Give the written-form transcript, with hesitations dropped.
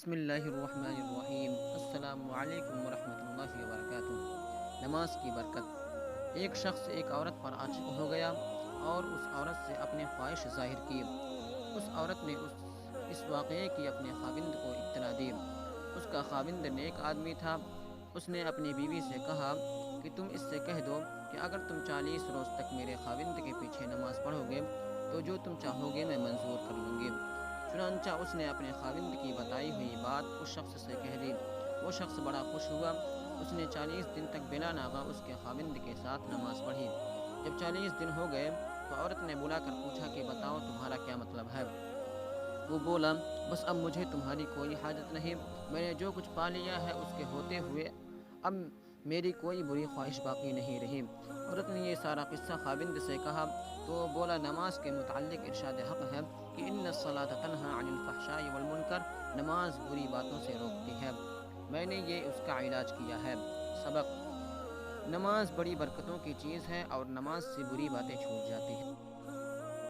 بسم اللہ الرحمن الرحیم۔ السلام علیکم ورحمۃ اللہ وبرکاتہ۔ نماز کی برکت۔ ایک شخص ایک عورت پر عاشق ہو گیا اور اس عورت سے اپنی خواہش ظاہر کی۔ اس عورت نے اس واقعے کی اپنے خاوند کو اطلاع دی۔ اس کا خاوند نیک آدمی تھا۔ اس نے اپنی بیوی سے کہا کہ تم اس سے کہہ دو کہ اگر تم 40 روز تک میرے خاوند کے پیچھے نماز پڑھو گے تو جو تم چاہو گے میں منظور کر لوں گی۔ چنانچہ اس نے اپنے خاوند کی بتائی ہوئی بات اس شخص سے کہہ دی۔ وہ شخص بڑا خوش ہوا۔ اس نے 40 دن تک بلا ناغہ اس کے خاوند کے ساتھ نماز پڑھی۔ جب 40 دن ہو گئے تو عورت نے بلا کر پوچھا کہ بتاؤ تمہارا کیا مطلب ہے؟ وہ بولا بس اب مجھے تمہاری کوئی حاجت نہیں، میں نے جو کچھ پا لیا ہے اس کے ہوتے ہوئے اب میری کوئی بری خواہش باقی نہیں رہی۔ عورت نے یہ سارا قصہ خاوند سے کہا تو وہ بولا نماز کے متعلق ارشاد حق ہے کہ ان الصلاۃ تنہی عن الفحشاء والمنکر، نماز بری باتوں سے روکتی ہے۔ میں نے یہ اس کا علاج کیا ہے۔ سبق: نماز بڑی برکتوں کی چیز ہے اور نماز سے بری باتیں چھوٹ جاتی ہیں۔